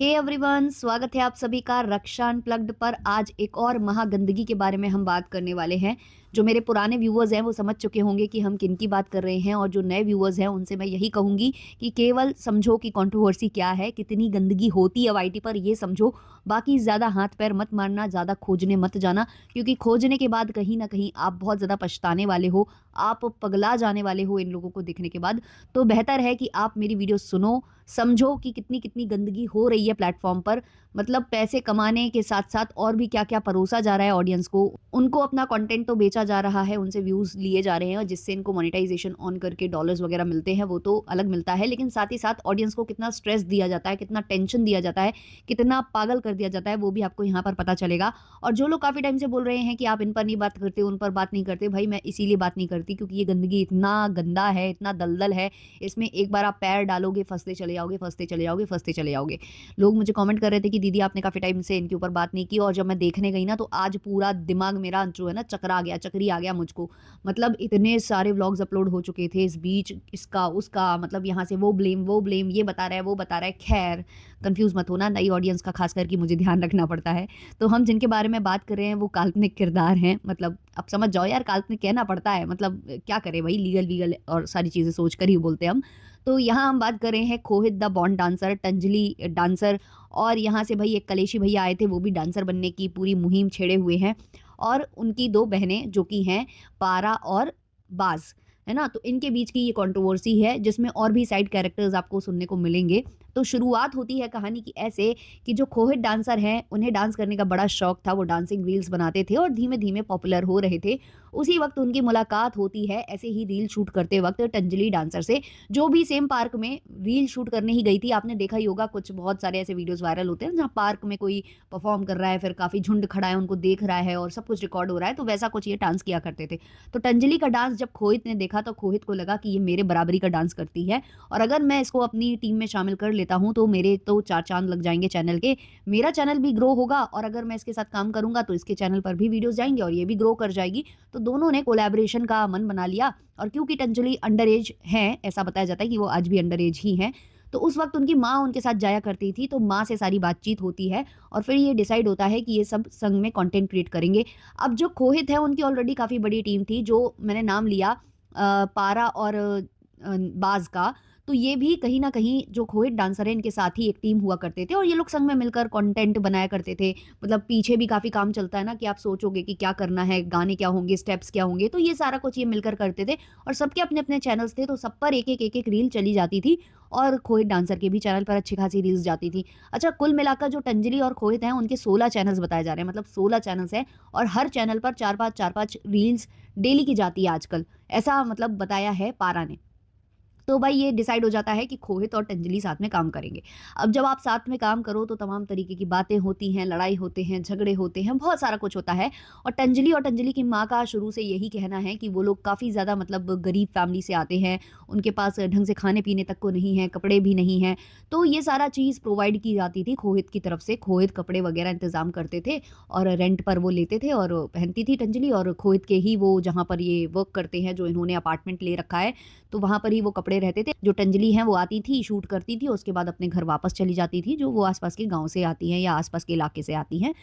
Hey everyone, स्वागत है आप सभी का रक्षा अनप्लग्ड पर। आज एक और महागंदगी के बारे में हम बात करने वाले हैं। जो मेरे पुराने व्यूअर्स हैं वो समझ चुके होंगे कि हम किन की बात कर रहे हैं, और जो नए व्यूअर्स हैं उनसे मैं यही कहूँगी कि केवल समझो कि कंट्रोवर्सी क्या है, कितनी गंदगी होती है वाईटी पर, ये समझो। बाकी ज़्यादा हाथ पैर मत मारना, ज़्यादा खोजने मत जाना, क्योंकि खोजने के बाद कहीं न कहीं आप बहुत ज़्यादा पछताने वाले हो, आप पगला जाने वाले हो इन लोगों को देखने के बाद। तो बेहतर है कि आप मेरी वीडियो सुनो, समझो कि कितनी-कितनी गंदगी हो रही है प्लेटफ़ॉर्म पर। मतलब पैसे कमाने के साथ-साथ और भी क्या-क्या परोसा जा रहा है ऑडियंस को। उनको अपना कंटेंट तो बेचा जा रहा है, उनसे व्यूज़ लिए जा रहे हैं, और जिससे इनको मोनेटाइज़ेशन ऑन करके डॉलर्स वगैरह मिलते हैं, वो तो अलग मिलता है। लेकिन साथ ही साथ ऑडियंस को कितना स्ट्रेस दिया जाता है, कितना टेंशन दिया जाता है, कितना पागल कर दिया जाता है, वो भी आपको यहाँ पर पता चलेगा। और जो लोग काफ़ी टाइम से बोल रहे हैं कि आप इन पर नहीं बात करते, उन पर बात नहीं करते, भाई मैं इसीलिए बात नहीं करती क्योंकि ये गंदगी इतना गंदा है, इतना दलदल है। इसमें एक बार आप पैर डालोगे, फँसते चले जाओगे, फँसते चले जाओगे, फँसते चले जाओगे। लोग मुझे कमेंट कर रहे थे कि दीदी आपने काफ़ी टाइम से इनके ऊपर बात नहीं की, और जब मैं देखने गई ना तो आज पूरा दिमाग मेरा जो है ना चकरा गया, चक्री आ गया मुझको। मतलब इतने सारे व्लॉग्स अपलोड हो चुके थे इस बीच, इसका उसका, मतलब यहाँ से वो ब्लेम, ये बता रहा है, वो बता रहा है। खैर, कन्फ्यूज़ मत होना, नई ऑडियंस का ख़ास करके मुझे ध्यान रखना पड़ता है। तो हम जिनके बारे में बात कर रहे हैं वो काल्पनिक किरदार हैं। मतलब अब समझ जाओ यार, काल्पनिक कहना पड़ता है, मतलब क्या करें भई, लीगल और सारी चीज़ें सोच कर ही बोलते हैं हम। तो यहाँ हम बात कर रहे हैं खोहित द बॉन्ड डांसर, तंजलि डांसर, और यहाँ से भई एक कलेशी भैया आए थे, वो भी डांसर बनने की पूरी मुहिम छेड़े हुए हैं। और उनकी 2 बहनें जो कि हैं पारा और बाज़, है ना? तो इनके बीच की ये कंट्रोवर्सी है, जिसमें और भी साइड कैरेक्टर्स आपको सुनने को मिलेंगे। तो शुरुआत होती है कहानी की ऐसे कि जो खोहित डांसर हैं, उन्हें डांस करने का बड़ा शौक था, वो डांसिंग रील्स बनाते थे और धीमे-धीमे पॉपुलर हो रहे थे। उसी वक़्त उनकी मुलाकात होती है ऐसे ही रील शूट करते वक़्त तंजलि डांसर से, जो भी सेम पार्क में रील शूट करने ही गई थी। आपने देखा ही होगा, कुछ बहुत सारे ऐसे वीडियोज़ वायरल होते हैं जहाँ पार्क में कोई परफ़ॉर्म कर रहा है, फिर काफ़ी झुंड खड़ा है, उनको देख रहा है और सब कुछ रिकॉर्ड हो रहा है, तो वैसा कुछ ये डांस किया करते थे। तो तंजलि का डांस जब खोहित ने देखा तो खोहित को लगा कि ये मेरे बराबरी का डांस करती है, और अगर मैं इसको अपनी टीम में शामिल कर लेता हूँ तो मेरे तो 4 चाँद लग जाएँगे चैनल के। मेरा चैनल भी ग्रो होगा, और अगर मैं इसके साथ काम करूँगा तो इसके चैनल पर भी वीडियोज़ जाएँगे और ये भी ग्रो कर जाएगी। तो दोनों ने कोलैबोरेशन का मन बना लिया, और क्योंकि तंजलि अंडर एज हैं, ऐसा बताया जाता है कि वो आज भी अंडर एज ही हैं, तो उस वक़्त उनकी माँ उनके साथ जाया करती थी, तो माँ से सारी बातचीत होती है और फिर ये डिसाइड होता है कि ये सब संग में कंटेंट क्रिएट करेंगे। अब जो खोहित है उनकी ऑलरेडी काफ़ी बड़ी टीम थी, जो मैंने नाम लिया पारा और बाज़ का। तो ये भी कहीं न कहीं जो खोहित डांसर हैं, इनके साथ ही एक टीम हुआ करते थे, और ये लोग संग में मिलकर कंटेंट बनाया करते थे। मतलब पीछे भी काफ़ी काम चलता है ना, कि आप सोचोगे कि क्या करना है, गाने क्या होंगे, स्टेप्स क्या होंगे, तो ये सारा कुछ ये मिलकर करते थे, और सबके अपने-अपने चैनल्स थे, तो सब पर एक-एक रील चली जाती थी, और खोहित डांसर के भी चैनल पर अच्छी खासी रील्स जाती थी। अच्छा, कुल मिलाकर जो तंजलि और खोहित हैं, उनके 16 चैनल्स बताए जा रहे हैं, मतलब 16 चैनल्स हैं, और हर चैनल पर 4-5 रील्स डेली की जाती है आजकल, ऐसा मतलब बताया है पारा ने। तो भाई ये डिसाइड हो जाता है कि खोहित और तंजलि साथ में काम करेंगे। अब जब आप साथ में काम करो तो तमाम तरीके की बातें होती हैं, लड़ाई होते हैं, झगड़े होते हैं, बहुत सारा कुछ होता है। और तंजलि की माँ का शुरू से यही कहना है कि वो लोग काफ़ी ज़्यादा मतलब गरीब फैमिली से आते हैं, उनके पास ढंग से खाने-पीने तक को नहीं है, कपड़े भी नहीं हैं। तो ये सारा चीज़ प्रोवाइड की जाती थी खोहित की तरफ से, खोहित कपड़े वगैरह इंतज़ाम करते थे, और रेंट पर वो लेते थे और पहनती थी तंजलि, और खोहित के ही वो जहाँ पर ये वर्क करते हैं, जो इन्होंने अपार्टमेंट ले रखा है, तो वहाँ पर ही वो कपड़े रहते थे। जो तंजलि हैं वो आती थी, शूट करती थी, उसके बाद अपने घर वापस चली जाती थी, जो वो आस-पास के गाँव से आती हैं या आस-पास के इलाके से आती हैं।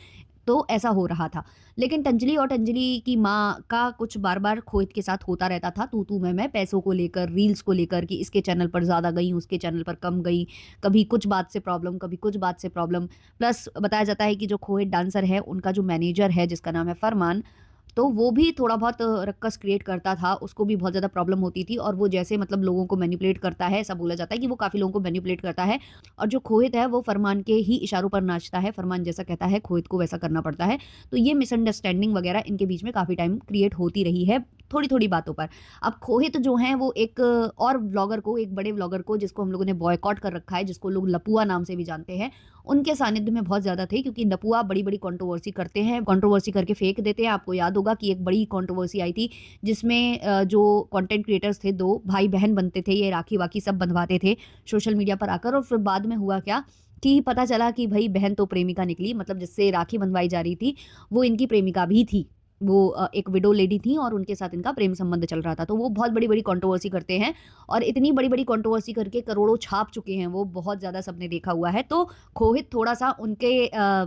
तो ऐसा हो रहा था। लेकिन तंजलि की माँ का कुछ बार-बार खोहित के साथ होता रहता था, तू-तू मैं-मैं, पैसों को लेकर, रील्स को लेकर, कि इसके चैनल पर ज़्यादा गई, उसके चैनल पर कम गई। कभी कुछ बात से प्रॉब्लम, कभी कुछ बात से प्रॉब्लम। प्लस बताया जाता है कि जो खोहित डांसर है, उनका जो मैनेजर है जिसका नाम है फरमान, तो वो भी थोड़ा बहुत रक्कस क्रिएट करता था, उसको भी बहुत ज़्यादा प्रॉब्लम होती थी, और वो जैसे मतलब लोगों को मैनिपुलेट करता है, ऐसा बोला जाता है कि वो काफ़ी लोगों को मैनिपुलेट करता है, और जो खोहित है वो फरमान के ही इशारों पर नाचता है, फरमान जैसा कहता है खोहित को वैसा करना पड़ता है। तो ये मिसअंडरस्टैंडिंग वगैरह इनके बीच में काफ़ी टाइम क्रिएट होती रही है, थोड़ी-थोड़ी बातों पर। अब खोहित जो हैं वो एक और व्लॉगर को, एक बड़े व्लॉगर को, जिसको हम लोगों ने बॉयकॉट कर रखा है, जिसको लोग लपुआ नाम से भी जानते हैं, उनके सानिध्य में बहुत ज़्यादा थे, क्योंकि लपुआ बड़ी-बड़ी कंट्रोवर्सी करते हैं, कंट्रोवर्सी करके फेंक देते हैं। आपको याद होगा कि एक बड़ी कंट्रोवर्सी आई थी, जिसमें जो कंटेंट क्रिएटर्स थे, 2 भाई-बहन बनते थे, ये राखी-वाखी सब बँधवाते थे सोशल मीडिया पर आकर, और फिर बाद में हुआ क्या कि पता चला कि भई बहन तो प्रेमिका निकली, मतलब जिससे राखी बँधवाई जा रही थी, वो इनकी प्रेमिका भी थी। एक विडो लेडी थी और उनके साथ इनका प्रेम संबंध चल रहा था। तो वो बहुत बड़ी-बड़ी कंट्रोवर्सी करते हैं और इतनी बड़ी-बड़ी कंट्रोवर्सी करके करोड़ों छाप चुके हैं वो, बहुत ज़्यादा सबने देखा हुआ है। तो खोहित थोड़ा-सा उनके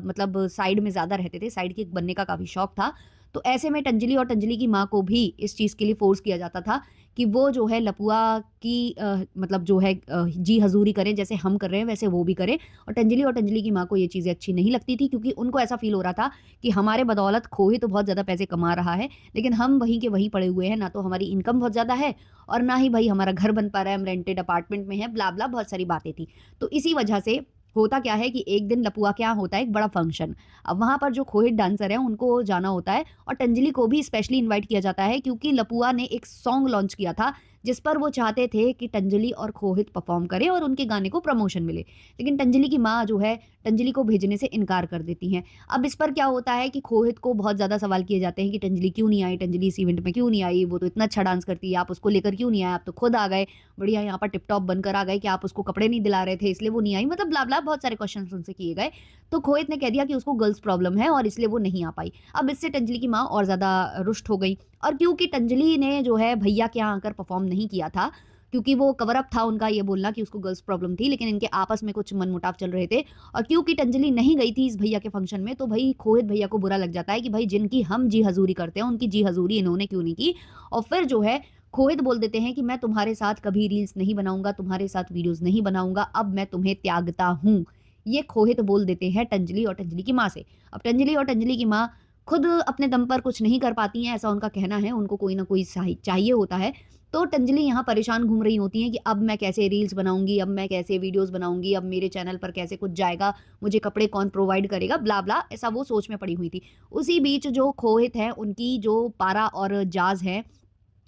मतलब साइड में ज़्यादा रहते थे, साइड किक बनने का काफ़ी शौक था। तो ऐसे में टंजली और टंजली की माँ को भी इस चीज़ के लिए फ़ोर्स किया जाता था कि वो जो है लपुआ की मतलब जो है जी हज़ूरी करें, जैसे हम कर रहे हैं वैसे वो भी करें। और टंजली की माँ को ये चीज़ें अच्छी नहीं लगती थी, क्योंकि उनको ऐसा फ़ील हो रहा था कि हमारे बदौलत खोहित तो बहुत ज़्यादा पैसे कमा रहा है, लेकिन हम वहीं के वहीं पड़े हुए हैं, ना तो हमारी इनकम बहुत ज़्यादा है और ना ही भाई हमारा घर बन पा रहा है, हम रेंटेड अपार्टमेंट में हैं, ब्ला-ब्ला बहुत सारी बातें थी। तो इसी वजह से होता क्या है कि एक दिन लपुआ के यहाँ होता है एक बड़ा फंक्शन। अब वहाँ पर जो खोहित डांसर हैं उनको जाना होता है और टंजली को भी स्पेशली इनवाइट किया जाता है, क्योंकि लपुआ ने एक सॉन्ग लॉन्च किया था जिस पर वो चाहते थे कि टंजली और खोहित परफॉर्म करें और उनके गाने को प्रमोशन मिले। लेकिन टंजली की माँ जो है टंजली को भेजने से इनकार कर देती हैं। अब इस पर क्या होता है कि खोहित को बहुत ज़्यादा सवाल किए जाते हैं कि टंजली क्यों नहीं आई, टंजली इस इवेंट में क्यों नहीं आई, वो तो इतना अच्छा डांस करती है, आप उसको लेकर क्यों नहीं आए, आप तो खुद आ गए, बढ़िया यहाँ पर टिप टॉप बनकर आ गए, कि आप उसको कपड़े नहीं दिला रहे थे इसलिए वो नहीं आई, मतलब ब्ला ब्ला बहुत सारे क्वेश्चन उनसे किए गए। तो खोहित ने कह दिया कि उसको गर्ल्स प्रॉब्लम है और इसलिए वो नहीं आ पाई। अब इससे टंजली की माँ और ज़्यादा रुष्ट हो गई, और क्योंकि टंजली ने जो है भैया के यहाँ आकर परफॉर्म नहीं किया था, क्योंकि वो कवर अप था उनका ये बोलना कि उसको गर्ल्स प्रॉब्लम थी, लेकिन इनके आपस में कुछ मनमुटाव चल रहे थे। और क्योंकि टंजली नहीं गई थी इस भैया के फंक्शन में, तो भाई खोहित भैया को बुरा लग जाता है कि भाई जिनकी हम जी हजूरी करते हैं उनकी जी हजूरी इन्होंने क्यों नहीं की। और फिर जो है खोहित बोल देते हैं कि मैं तुम्हारे साथ कभी रील्स नहीं बनाऊंगा, तुम्हारे साथ वीडियोस नहीं बनाऊंगा, अब मैं तुम्हें त्यागता हूँ। ये खोहित बोल देते हैं टंजली और टंजली की माँ से। अब टंजली और टंजली की माँ खुद अपने दम पर कुछ नहीं कर पाती हैं, ऐसा उनका कहना है, उनको कोई ना कोई चाहिए होता है। तो टंजली यहाँ परेशान घूम रही होती हैं कि अब मैं कैसे रील्स बनाऊंगी, अब मैं कैसे वीडियोस बनाऊंगी, अब मेरे चैनल पर कैसे कुछ जाएगा, मुझे कपड़े कौन प्रोवाइड करेगा, ब्ला ब्ला, ऐसा वो सोच में पड़ी हुई थी। उसी बीच जो खोहित है उनकी जो पारा और जाज है,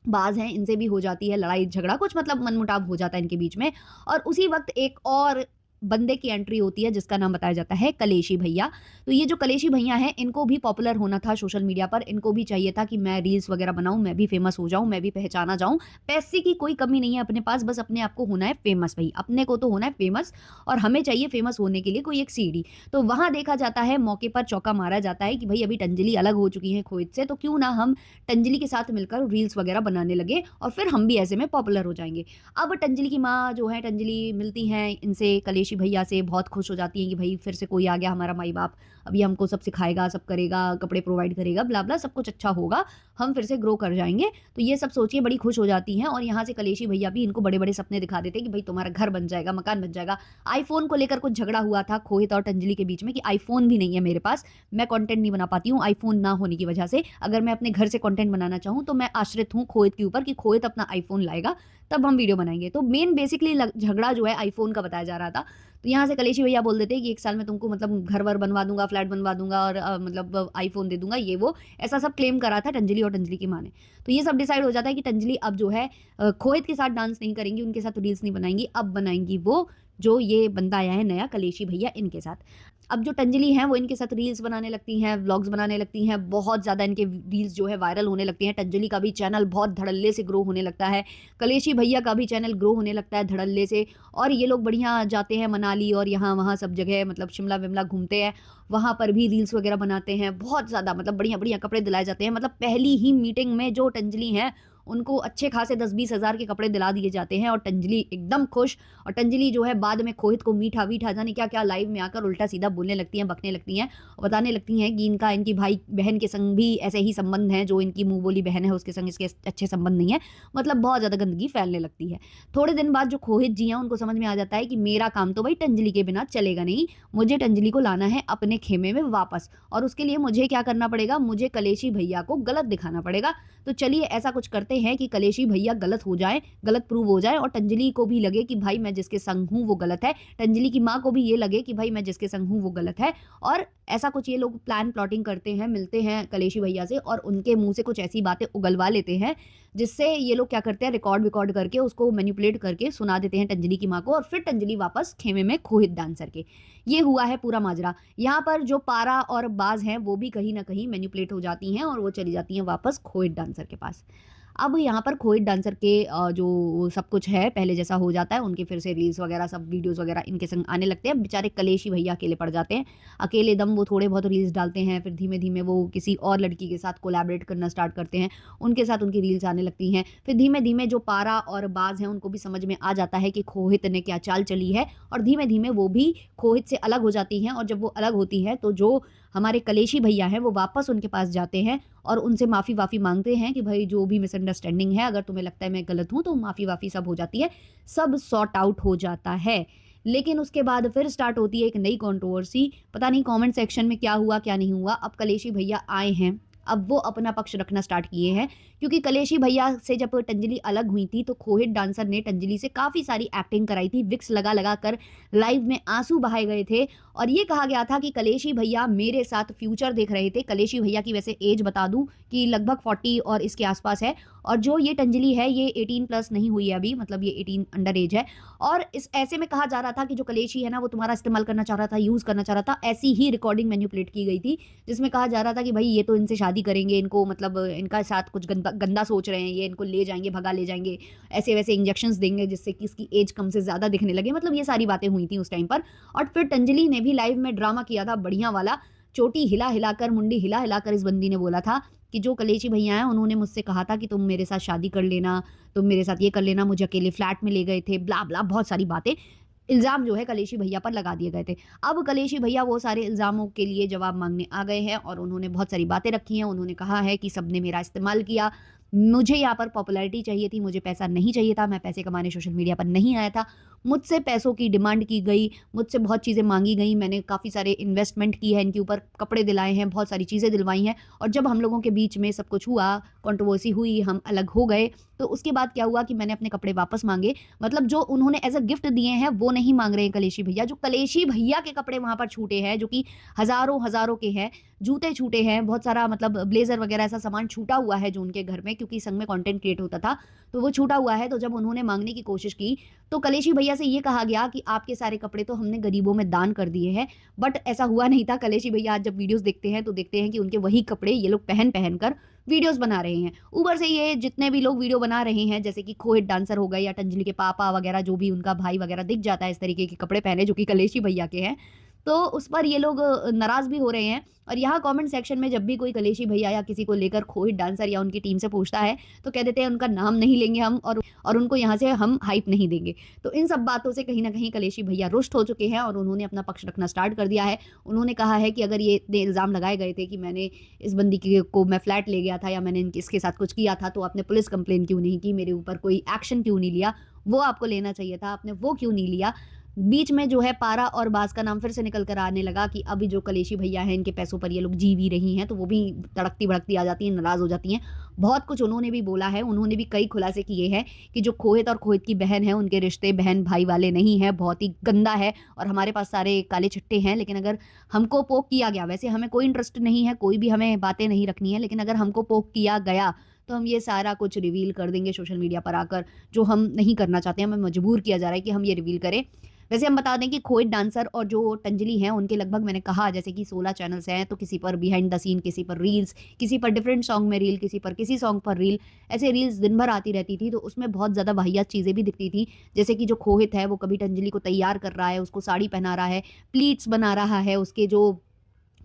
बाज हैं, इनसे भी हो जाती है लड़ाई झगड़ा, कुछ मतलब मनमुटाव हो जाता है इनके बीच में। और उसी वक्त एक और बंदे की एंट्री होती है जिसका नाम बताया जाता है कलेशी भैया। तो ये जो कलेशी भैया हैं इनको भी पॉपुलर होना था सोशल मीडिया पर, इनको भी चाहिए था कि मैं रील्स वगैरह बनाऊं, मैं भी फेमस हो जाऊं, मैं भी पहचाना जाऊं। पैसे की कोई कमी नहीं है अपने पास, बस अपने आप को होना है फेमस, भाई अपने को तो होना है फेमस, और हमें चाहिए फेमस होने के लिए कोई एक सीढ़ी। तो वहां देखा जाता है, मौके पर चौका मारा जाता है कि भाई अभी टंजली अलग हो चुकी है खोहित से, तो क्यों ना हम टंजली के साथ मिलकर रील्स वगैरह बनाने लगे और फिर हम भी ऐसे में पॉपुलर हो जाएंगे। अब टंजली की माँ जो है, टंजली मिलती हैं इनसे, कलेशी भैया से, बहुत खुश हो जाती हैं कि भाई फिर से कोई आ गया हमारा माई बाप, अभी हमको सब सिखाएगा, सब करेगा, कपड़े प्रोवाइड करेगा, ब्ला ब्ला, सब कुछ अच्छा होगा, हम फिर से ग्रो कर जाएंगे। तो ये सब सोचिए बड़ी खुश हो जाती हैं। और यहाँ से कलेशी भैया भी इनको बड़े बड़े सपने दिखा देते हैं कि भाई तुम्हारा घर बन जाएगा, मकान बन जाएगा। आईफोन को लेकर कुछ झगड़ा हुआ था खोहित और टंजली के बीच में कि आईफोन भी नहीं है मेरे पास, मैं कंटेंट नहीं बना पाती हूँ आईफोन ना होने की वजह से, अगर मैं अपने घर से कंटेंट बनाना चाहूँ तो मैं आश्रित हूँ खोहित के ऊपर कि खोहित अपना आईफोन लाएगा तब हम वीडियो बनाएंगे। तो मेन बेसिकली झगड़ा जो है आईफोन का बताया जा रहा था। तो यहाँ से कलेशी भैया बोल देते हैं कि 1 साल में तुमको मतलब घर वर बनवा दूंगा, फ्लैट बनवा दूंगा और मतलब आईफोन दे दूंगा, ये वो ऐसा सब क्लेम करा था टंजली और टंजली की माँ ने। तो ये सब डिसाइड हो जाता है कि टंजली अब जो है खोहित के साथ डांस नहीं करेंगी, उनके साथ रील्स नहीं बनाएंगी, अब बनाएंगी वो जो ये बंदा आया है नया कलेशी भैया, इनके साथ। अब जो टंजली हैं वो इनके साथ रील्स बनाने लगती हैं, व्लॉग्स बनाने लगती हैं, बहुत ज़्यादा इनके रील्स जो है वायरल होने लगती हैं। टंजली का भी चैनल बहुत धड़ल्ले से ग्रो होने लगता है, कलेशी भैया का भी चैनल ग्रो होने लगता है धड़ल्ले से। और ये लोग बढ़िया जाते हैं मनाली और यहाँ वहाँ सब जगह, मतलब शिमला विमला घूमते हैं, वहाँ पर भी रील्स वगैरह बनाते हैं, बहुत ज़्यादा मतलब बढ़िया बढ़िया कपड़े दिलाए जाते हैं। मतलब पहली ही मीटिंग में जो टंजली हैं उनको अच्छे खासे 10-20 हज़ार के कपड़े दिला दिए जाते हैं और टंजली एकदम खुश। और टंजली जो है बाद में खोहित को मीठा वीठा जाने क्या क्या लाइव में आकर उल्टा सीधा बोलने लगती हैं, बकने लगती हैं और बताने लगती हैं कि इनका इनकी भाई बहन के संग भी ऐसे ही संबंध हैं, जो इनकी मुंह बोली बहन है उसके संग इसके अच्छे संबंध नहीं है, मतलब बहुत ज़्यादा गंदगी फैलने लगती है। थोड़े दिन बाद जो खोहित जी हैं उनको समझ में आ जाता है कि मेरा काम तो भाई टंजली के बिना चलेगा नहीं, मुझे टंजली को लाना है अपने खेमे में वापस, और उसके लिए मुझे क्या करना पड़ेगा, मुझे कलेशी भैया को गलत दिखाना पड़ेगा। तो चलिए ऐसा कुछ करते हैं कि कलेशी भैया गलत हो जाए, गलत प्रूव हो जाए और टंजली को भी लगे कि भाई मैं जिसके संग हूँ वो गलत है, टंजली की माँ को भी ये लगे कि भाई मैं जिसके संग हूँ वो गलत है। और ऐसा कुछ ये लोग प्लान प्लॉटिंग करते हैं, मिलते हैं कलेशी भैया से और उनके मुंह से कुछ ऐसी बातें उगलवा लेते हैं जिससे ये लोग क्या करते हैं, रिकॉर्ड करके उसको मैनिपुलेट करके सुना देते हैं टंजली की माँ को, और फिर टंजली वापस खेमे में खोहित डांसर के। ये हुआ है पूरा माजरा। यहाँ पर जो पारा और बाज हैं वो भी कहीं ना कहीं मैनिपुलेट हो जाती हैं और वो चली जाती हैं वापस खोहित डांसर के पास। अब यहाँ पर खोहित डांसर के जो सब कुछ है पहले जैसा हो जाता है, उनके फिर से रील्स वगैरह सब वीडियोज़ वगैरह इनके संग आने लगते हैं। बेचारे कलेशी भैया अकेले पड़ जाते हैं। अकेले दम वो थोड़े बहुत रील्स डालते हैं, फिर धीमे-धीमे वो किसी और लड़की के साथ कोलैबोरेट करना स्टार्ट करते हैं, उनके साथ उनकी रील्स आने लगती हैं। फिर धीमे-धीमे जो पारा और बाज़ हैं उनको भी समझ में आ जाता है कि खोहित ने क्या चाल चली है, और धीमे-धीमे वो भी खोहित से अलग हो जाती हैं। और जब वो अलग होती हैं तो जो हमारे कलेशी भैया हैं वो वापस उनके पास जाते हैं और उनसे माफ़ी-वाफ़ी माँगते हैं कि भई जो भी मिसअंडरस्टैंडिंग है, अगर तुम्हें लगता है मैं गलत हूँ, तो माफ़ी-वाफ़ी सब हो जाती है, सब सॉर्ट आउट हो जाता है। लेकिन उसके बाद फिर स्टार्ट होती है एक नई कंट्रोवर्सी। पता नहीं कमेंट सेक्शन में क्या हुआ, क्या नहीं हुआ। अब कलेशी भैया आए हैं, अब वो अपना पक्ष रखना स्टार्ट किए हैं, क्योंकि कलेशी भैया से जब टंजलि अलग हुई थी तो खोहित डांसर ने टंजलि से काफ़ी सारी एक्टिंग कराई थी, विक्स लगा-लगा कर लाइव में आँसू बहाए गए थे और ये कहा गया था कि कलेशी भैया मेरे साथ फ्यूचर देख रहे थे। कलेशी भैया की वैसे एज बता दूँ कि लगभग 40 और इसके आस-पास है, और जो ये टंजलि है ये 18 प्लस नहीं हुई है अभी, मतलब ये 18 अंडर एज है। और इस ऐसे में कहा जा रहा था कि जो कलेशी है ना वो तुम्हारा इस्तेमाल करना चाह रहा था, यूज़ करना चाह रहा था। ऐसी ही रिकॉर्डिंग मैनिपुलेट की गई थी, जिसमें कहा जा रहा था कि भई ये तो इनसे शादी करेंगे, इनको मतलब इनका साथ कुछ गंदा गंदा सोच रहे हैं, ये इनको ले जाएँगे, भगा ले जाएँगे, ऐसे-वैसे इंजेक्शंस देंगे जिससे कि इसकी एज कम से ज़्यादा दिखने लगे। मतलब ये सारी बातें हुई थी उस टाइम पर। और फिर टंजलि ने भी लाइव में ड्रामा किया था बढ़िया वाला। चोटी हिला-हिला कर, मुंडी हिला-हिला कर इस बंदी ने बोला था कि जो कलेशी भैया हैं उन्होंने मुझसे कहा था कि तुम मेरे साथ शादी कर लेना, तुम मेरे साथ ये कर लेना, मुझे अकेले फ्लैट में ले गए थे, ब्ला-ब्ला बहुत सारी बातें, इल्ज़ाम जो है कलेशी भैया पर लगा दिए गए थे। अब कलेशी भैया वो सारे इल्ज़ामों के लिए जवाब माँगने आ गए हैं और उन्होंने बहुत सारी बातें रखी हैं। उन्होंने कहा है कि सबने मेरा इस्तेमाल किया, मुझे यहाँ पर पॉपुलैरिटी चाहिए थी, मुझे पैसा नहीं चाहिए था, मैं पैसे कमाने सोशल मीडिया पर नहीं आया था। मुझसे पैसों की डिमांड की गई, मुझसे बहुत चीज़ें माँगी गई, मैंने काफ़ी सारे इन्वेस्टमेंट की है इनके ऊपर, कपड़े दिलाए हैं, बहुत सारी चीज़ें दिलवाई हैं, और जब हम लोगों के बीच में सब कुछ हुआ, कंट्रोवर्सी हुई, हम अलग हो गए, तो उसके बाद क्या हुआ कि मैंने अपने कपड़े वापस माँगे। मतलब जो उन्होंने एज़ अ गिफ्ट दिए हैं, वो नहीं माँग रहे हैं कलेशी भैया। जो कलेशी भैया के कपड़े वहाँ पर छूटे हैं, जो कि हज़ारों-हज़ारों के हैं, जूते छूटे हैं, बहुत सारा मतलब ब्लेज़र वगैरह ऐसा सामान छूटा हुआ है जो उनके घर में, क्योंकि संग में कंटेंट क्रिएट होता था, तो वो छूटा हुआ है। तो जब उन्होंने माँगने की कोशिश की, तो कलेशी भैया से ये कहा गया कि आपके सारे कपड़े तो हमने गरीबों में दान कर दिए हैं, बट ऐसा हुआ नहीं था। कलेशी भैया आज जब वीडियोज़ देखते हैं, तो देखते हैं कि उनके वही कपड़े ये लोग पहन-पहन कर वीडियोज़ बना रहे हैं। ऊपर से ये जितने भी लोग वीडियो बना रहे हैं, जैसे कि खोहित डांसर हो गए या टंजलि के पापा वगैरह, जो भी उनका भाई वगैरह दिख जाता है इस तरीके के कपड़े पहने जो कि कलेशी भैया के हैं, तो उस पर ये लोग नाराज़ भी हो रहे हैं। और यहाँ कमेंट सेक्शन में जब भी कोई कलेशी भैया या किसी को लेकर खोहित डांसर या उनकी टीम से पूछता है, तो कह देते हैं उनका नाम नहीं लेंगे हम, और उनको यहाँ से हम हाइप नहीं देंगे। तो इन सब बातों से कहीं न कहीं कलेशी भैया रुष्ट हो चुके हैं और उन्होंने अपना पक्ष रखना स्टार्ट कर दिया है। उन्होंने कहा है कि अगर ये इतने इल्ज़ाम लगाए गए थे कि मैंने इस बंदी की को मैं फ्लैट ले गया था या मैंने इसके साथ कुछ किया था, तो आपने पुलिस कंप्लेन क्यों नहीं की? मेरे ऊपर कोई एक्शन क्यों नहीं लिया? वो आपको लेना चाहिए था, आपने वो क्यों नहीं लिया? बीच में जो है पारा और बाज़ का नाम फिर से निकल कर आने लगा कि अभी जो कलेशी भैया हैं, इनके पैसों पर ये लोग जी भी रही हैं, तो वो भी तड़कती-भड़कती आ जाती हैं, नाराज़ हो जाती हैं। बहुत कुछ उन्होंने भी बोला है, उन्होंने भी कई खुलासे किए हैं कि जो खोहित और खोहित की बहन है, उनके रिश्ते बहन-भाई वाले नहीं हैं, बहुत ही गंदा है और हमारे पास सारे काले चिट्टे हैं। लेकिन अगर हमको पोक किया गया, वैसे हमें कोई इंटरेस्ट नहीं है, कोई भी हमें बातें नहीं रखनी है, लेकिन अगर हमको पोक किया गया, तो हम ये सारा कुछ रिवील कर देंगे सोशल मीडिया पर आकर, जो हम नहीं करना चाहते हैं, हमें मजबूर किया जा रहा है कि हम ये रिवील करें। वैसे हम बता दें कि खोहित डांसर और जो टंजलि हैं, उनके लगभग मैंने कहा जैसे कि 16 चैनल्स हैं, तो किसी पर बिहाइंड द सीन, किसी पर रील्स, किसी पर डिफरेंट सॉन्ग में रील, किसी पर किसी सॉन्ग पर रील, ऐसे रील्स दिन भर आती रहती थी। तो उसमें बहुत ज़्यादा वाहियात चीज़ें भी दिखती थी, जैसे कि जो खोहित है वो कभी टंजलि को तैयार कर रहा है, उसको साड़ी पहना रहा है, प्लीट्स बना रहा है, उसके जो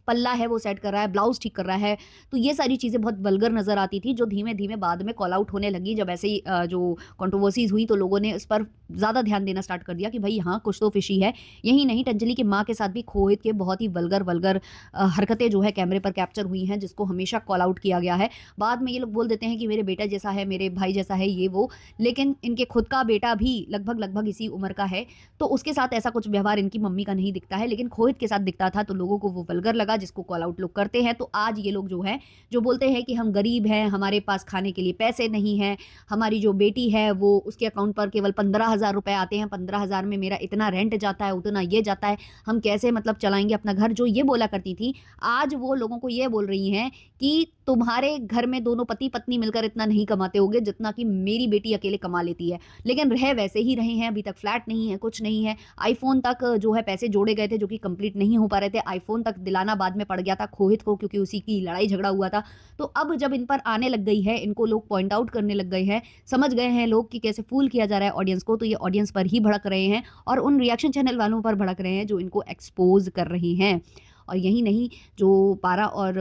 पल्ला है वो सेट कर रहा है, ब्लाउज़ ठीक कर रहा है। तो ये सारी चीज़ें बहुत वल्गर नज़र आती थी, जो धीमे-धीमे बाद में कॉल आउट होने लगी। जब ऐसे ही जो कंट्रोवर्सीज़ हुई, तो लोगों ने इस पर ज़्यादा ध्यान देना स्टार्ट कर दिया कि भई हाँ, कुछ तो फ़िशी है। यही नहीं, टंजलि की माँ के साथ भी खोहित के बहुत ही वल्गर हरकतें जो है कैमरे पर कैप्चर हुई हैं, जिसको हमेशा कॉल आउट किया गया है। बाद में ये लोग बोल देते हैं कि मेरे बेटा जैसा है, मेरे भाई जैसा है, ये वो, लेकिन इनके खुद का बेटा भी लगभग इसी उम्र का है, तो उसके साथ ऐसा कुछ व्यवहार इनकी मम्मी का नहीं दिखता है, लेकिन खोहित के साथ दिखता था, तो लोगों को वो वल्गर लगा, जिसको कॉल आउट लोग करते हैं। तो आज ये लोग जो हैं, जो बोलते हैं कि हम गरीब हैं, हमारे पास खाने के लिए पैसे नहीं हैं, हमारी जो बेटी है वो उसके अकाउंट पर केवल 15,000 रुपए आते हैं, 15,000 में मेरा इतना रेंट जाता है, उतना ये जाता है, हम कैसे मतलब चलाएँगे अपना घर, जो ये बोला करती थी, आज वो लोगों को ये बोल रही हैं कि तुम्हारे घर में दोनों पति-पत्नी मिलकर इतना नहीं कमाते होगे जितना कि मेरी बेटी अकेले कमा लेती है। लेकिन रह वैसे ही रहे हैं, अभी तक फ्लैट नहीं है, कुछ नहीं है। आईफ़ोन तक जो है पैसे जोड़े गए थे जो कि कंप्लीट नहीं हो पा रहे थे। आईफ़ोन तक दिलाना बाद में पड़ गया था खोहित को क्योंकि उसी की लड़ाई झगड़ा हुआ था। तो अब जब इन पर आने लग गई है, इनको लोग पॉइंट आउट करने लग गए हैं, समझ गए हैं लोग कि कैसे फ़ूल किया जा रहा है ऑडियंस को, तो ये ऑडियंस पर ही भड़क रहे हैं और उन रिएक्शन चैनल वालों पर भड़क रहे हैं जो इनको एक्सपोज़ कर रही हैं। और यही नहीं, जो पारा और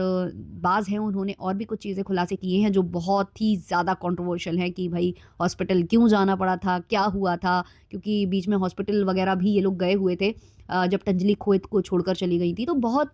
बाज़ हैं उन्होंने और भी कुछ चीज़ें खुलासे किए हैं जो बहुत ही ज़्यादा कंट्रोवर्शियल हैं कि भई हॉस्पिटल क्यों जाना पड़ा था, क्या हुआ था? क्योंकि बीच में हॉस्पिटल वगैरह भी ये लोग गए हुए थे जब तंजलि खोहित को छोड़कर चली गई थी। तो बहुत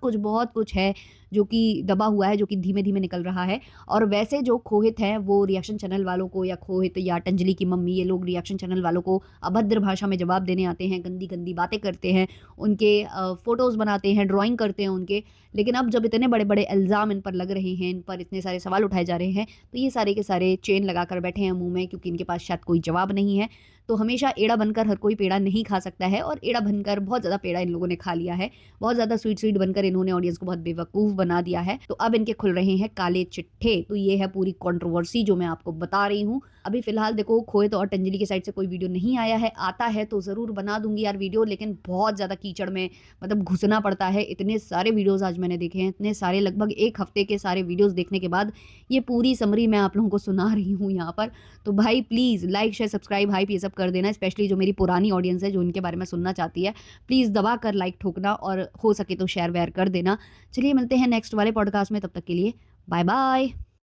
कुछ है जो कि दबा हुआ है, जो कि धीमे-धीमे निकल रहा है। और वैसे जो खोहित हैं वो रिएक्शन चैनल वालों को या खोहित या तंजलि की मम्मी ये लोग रिएक्शन चैनल वालों को अभद्र भाषा में जवाब देने आते हैं, गंदी-गंदी बातें करते हैं, उनके फ़ोटोज़ बनाते हैं, ड्राइंग करते हैं उनके। लेकिन अब जब इतने बड़े-बड़े इल्ज़ाम इन पर लग रहे हैं, इन पर इतने सारे सवाल उठाए जा रहे हैं, तो ये सारे के सारे चेन लगाकर बैठे हैं मुँह में क्योंकि इनके पास शायद कोई जवाब नहीं है। तो हमेशा एड़ा बनकर हर कोई पेड़ा नहीं खा सकता है और एड़ा बनकर बहुत ज़्यादा पेड़ा इन लोगों ने खा लिया है। बहुत ज़्यादा स्वीट बनकर इन्होंने ऑडियंस को बहुत बेवकूफ़ बना दिया है। तो अब इनके खुल रहे हैं काले चिट्ठे। तो ये है पूरी कंट्रोवर्सी जो मैं आपको बता रही हूँ। अभी फ़िलहाल देखो खोहित और तंजलि की साइड से कोई वीडियो नहीं आया है। आता है तो ज़रूर बना दूँगी यार वीडियो, लेकिन बहुत ज़्यादा कीचड़ में मतलब घुसना पड़ता है। इतने सारे वीडियोज़ आज मैंने देखे हैं, इतने सारे लगभग 1 हफ़्ते के सारे वीडियोज़ देखने के बाद ये पूरी समरी मैं आप लोगों को सुना रही हूँ यहाँ पर। तो भाई please like, share, subscribe, hype ये सब कर देना, स्पेशली जो मेरी पुरानी ऑडियंस है जो इनके बारे में सुनना चाहती है। प्लीज़ दबा कर लाइक ठोकना और हो सके तो शेयर वेयर कर देना। चलिए मिलते हैं नेक्स्ट वाले पॉडकास्ट में, तब तक के लिए बाय बाय।